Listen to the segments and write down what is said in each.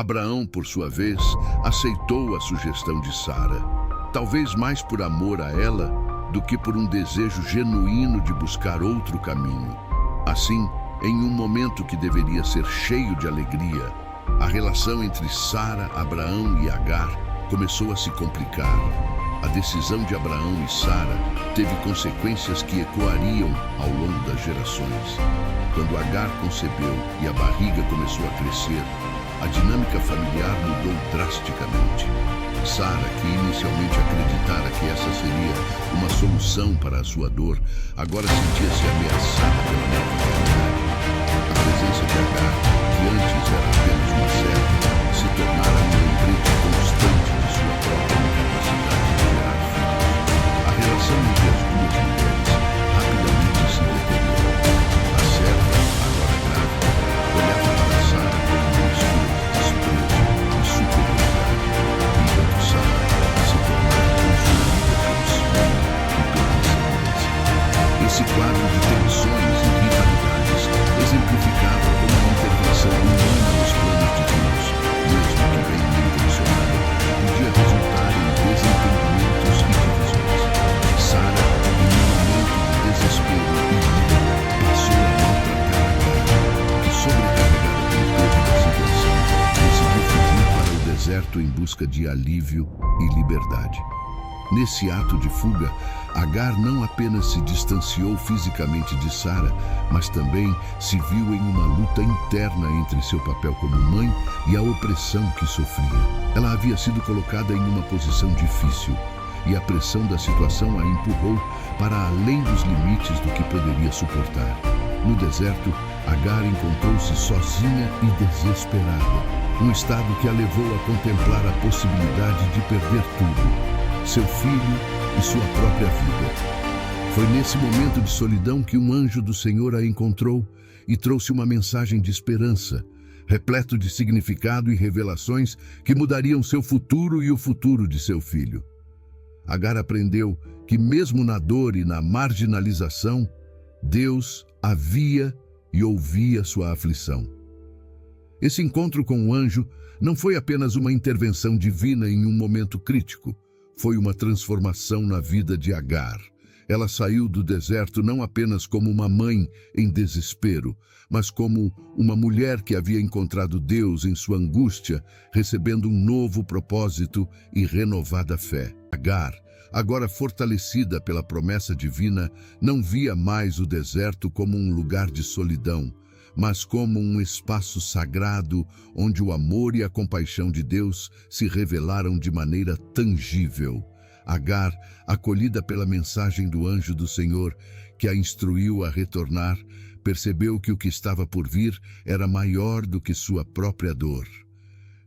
Abraão, por sua vez, aceitou a sugestão de Sara, talvez mais por amor a ela do que por um desejo genuíno de buscar outro caminho. Assim, em um momento que deveria ser cheio de alegria, a relação entre Sara, Abraão e Agar começou a se complicar. A decisão de Abraão e Sara teve consequências que ecoariam ao longo das gerações. Quando Agar concebeu e a barriga começou a crescer, a dinâmica familiar mudou drasticamente. Sara, que inicialmente acreditara que essa seria uma solução para a sua dor, agora sentia-se ameaçada pela nova realidade. A presença de Agar, que antes era apenas uma serva, se tornara um lembrete constante de sua própria incapacidade de gerar filhos. A relação entre as duas mulheres rapidamente se deteriorou. A serva, agora grávida, olhava para Sara com uma mistura de desprezo e superioridade, enquanto Sara se tornava consumida pelo ciúme e pela insegurança. Esse quadro de tensões e rivalidades exemplificava como a intervenção humana nos planos de Deus, mesmo que bem intencionada, podia resultar em desentendimentos e divisões. Sara, em um momento de desespero e ira, passou a maltratar Agar, que, sobrecarregada pelo peso da situação, decidiu fugir para o deserto em busca de alívio e liberdade. Nesse ato de fuga, Agar não apenas se distanciou fisicamente de Sara, mas também se viu em uma luta interna entre seu papel como mãe e a opressão que sofria. Ela havia sido colocada em uma posição difícil, e a pressão da situação a empurrou para além dos limites do que poderia suportar. No deserto, Agar encontrou-se sozinha e desesperada, um estado que a levou a contemplar a possibilidade de perder tudo: seu filho e sua própria vida. Foi nesse momento de solidão que um anjo do Senhor a encontrou e trouxe uma mensagem de esperança, repleto de significado e revelações que mudariam seu futuro e o futuro de seu filho. Agar aprendeu que mesmo na dor e na marginalização, Deus a via e ouvia sua aflição. Esse encontro com o anjo não foi apenas uma intervenção divina em um momento crítico, foi uma transformação na vida de Agar. Ela saiu do deserto não apenas como uma mãe em desespero, mas como uma mulher que havia encontrado Deus em sua angústia, recebendo um novo propósito e renovada fé. Agar, agora fortalecida pela promessa divina, não via mais o deserto como um lugar de solidão, mas como um espaço sagrado onde o amor e a compaixão de Deus se revelaram de maneira tangível. Agar, acolhida pela mensagem do anjo do Senhor, que a instruiu a retornar, percebeu que o que estava por vir era maior do que sua própria dor.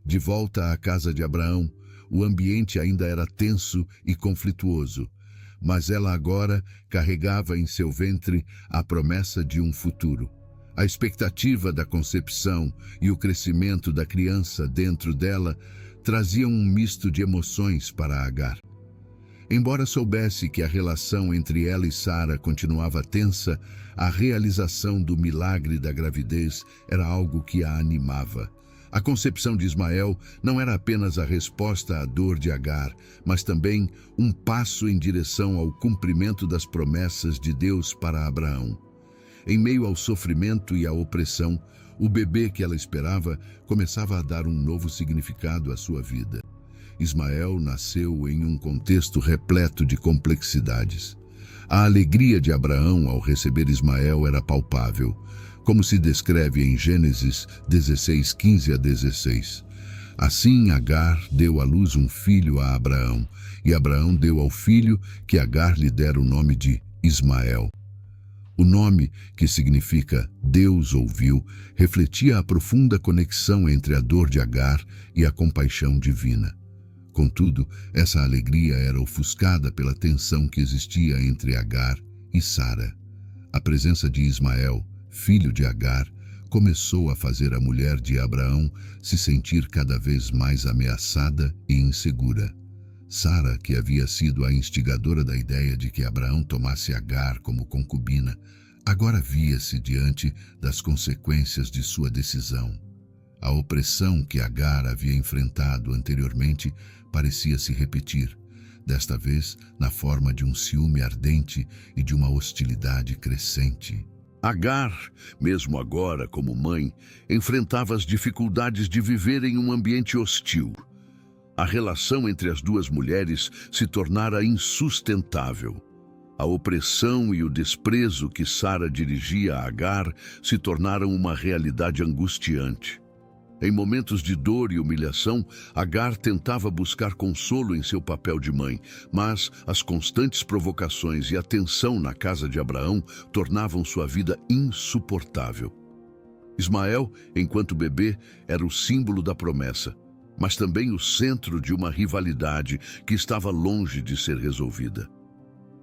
De volta à casa de Abraão, o ambiente ainda era tenso e conflituoso, mas ela agora carregava em seu ventre a promessa de um futuro. A expectativa da concepção e o crescimento da criança dentro dela traziam um misto de emoções para Agar. Embora soubesse que a relação entre ela e Sara continuava tensa, a realização do milagre da gravidez era algo que a animava. A concepção de Ismael não era apenas a resposta à dor de Agar, mas também um passo em direção ao cumprimento das promessas de Deus para Abraão. Em meio ao sofrimento e à opressão, o bebê que ela esperava começava a dar um novo significado à sua vida. Ismael nasceu em um contexto repleto de complexidades. A alegria de Abraão ao receber Ismael era palpável, como se descreve em Gênesis 16, 15 a 16. Assim Agar deu à luz um filho a Abraão, e Abraão deu ao filho que Agar lhe dera o nome de Ismael. O nome, que significa Deus ouviu, refletia a profunda conexão entre a dor de Agar e a compaixão divina. Contudo, essa alegria era ofuscada pela tensão que existia entre Agar e Sara. A presença de Ismael, filho de Agar, começou a fazer a mulher de Abraão se sentir cada vez mais ameaçada e insegura. Sara, que havia sido a instigadora da ideia de que Abraão tomasse Agar como concubina, agora via-se diante das consequências de sua decisão. A opressão que Agar havia enfrentado anteriormente parecia se repetir, desta vez na forma de um ciúme ardente e de uma hostilidade crescente. Agar, mesmo agora como mãe, enfrentava as dificuldades de viver em um ambiente hostil. A relação entre as duas mulheres se tornara insustentável. A opressão e o desprezo que Sara dirigia a Agar se tornaram uma realidade angustiante. Em momentos de dor e humilhação, Agar tentava buscar consolo em seu papel de mãe, mas as constantes provocações e a tensão na casa de Abraão tornavam sua vida insuportável. Ismael, enquanto bebê, era o símbolo da promessa, mas também o centro de uma rivalidade que estava longe de ser resolvida.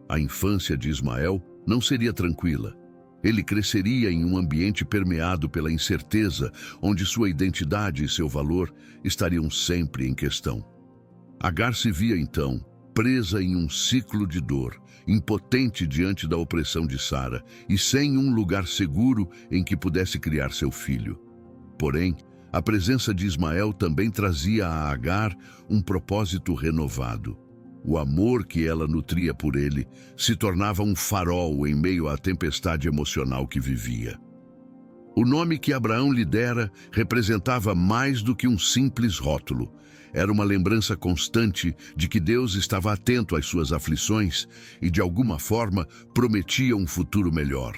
A infância de Ismael não seria tranquila. Ele cresceria em um ambiente permeado pela incerteza, onde sua identidade e seu valor estariam sempre em questão. Agar se via, então, presa em um ciclo de dor, impotente diante da opressão de Sara e sem um lugar seguro em que pudesse criar seu filho. Porém, a presença de Ismael também trazia a Agar um propósito renovado. O amor que ela nutria por ele se tornava um farol em meio à tempestade emocional que vivia. O nome que Abraão lhe dera representava mais do que um simples rótulo. Era uma lembrança constante de que Deus estava atento às suas aflições e, de alguma forma, prometia um futuro melhor.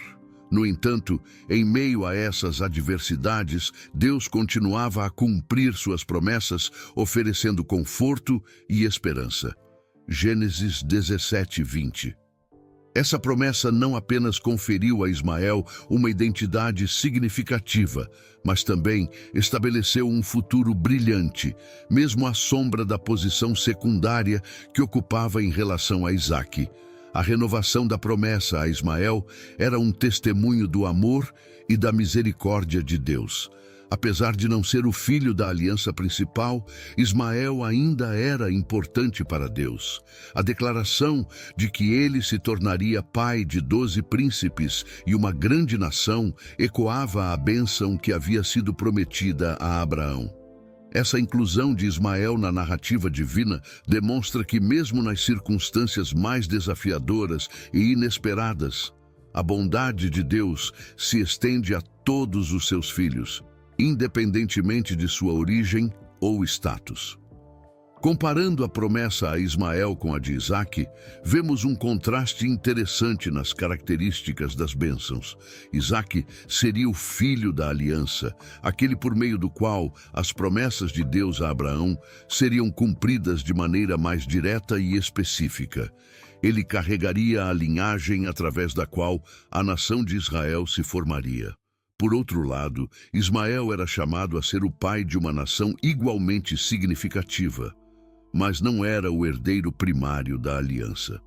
No entanto, em meio a essas adversidades, Deus continuava a cumprir suas promessas, oferecendo conforto e esperança. Gênesis 17:20. Essa promessa não apenas conferiu a Ismael uma identidade significativa, mas também estabeleceu um futuro brilhante, mesmo à sombra da posição secundária que ocupava em relação a Isaque. A renovação da promessa a Ismael era um testemunho do amor e da misericórdia de Deus. Apesar de não ser o filho da aliança principal, Ismael ainda era importante para Deus. A declaração de que ele se tornaria pai de 12 príncipes e uma grande nação ecoava a bênção que havia sido prometida a Abraão. Essa inclusão de Ismael na narrativa divina demonstra que, mesmo nas circunstâncias mais desafiadoras e inesperadas, a bondade de Deus se estende a todos os seus filhos, independentemente de sua origem ou status. Comparando a promessa a Ismael com a de Isaque, vemos um contraste interessante nas características das bênçãos. Isaque seria o filho da aliança, aquele por meio do qual as promessas de Deus a Abraão seriam cumpridas de maneira mais direta e específica. Ele carregaria a linhagem através da qual a nação de Israel se formaria. Por outro lado, Ismael era chamado a ser o pai de uma nação igualmente significativa, mas não era o herdeiro primário da aliança.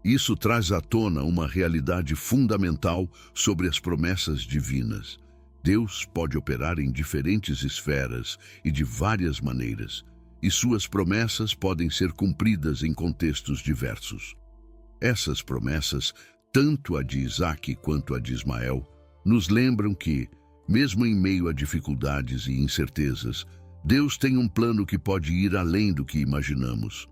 Isso traz à tona uma realidade fundamental sobre as promessas divinas. Deus pode operar em diferentes esferas e de várias maneiras, e suas promessas podem ser cumpridas em contextos diversos. Essas promessas, tanto a de Isaque quanto a de Ismael, nos lembram que, mesmo em meio a dificuldades e incertezas, Deus tem um plano que pode ir além do que imaginamos.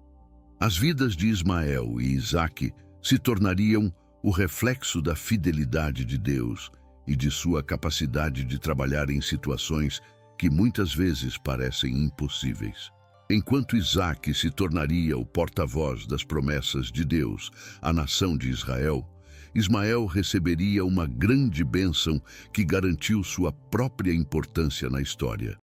As vidas de Ismael e Isaque se tornariam o reflexo da fidelidade de Deus e de sua capacidade de trabalhar em situações que muitas vezes parecem impossíveis. Enquanto Isaque se tornaria o porta-voz das promessas de Deus à nação de Israel, Ismael receberia uma grande bênção que garantiu sua própria importância na história.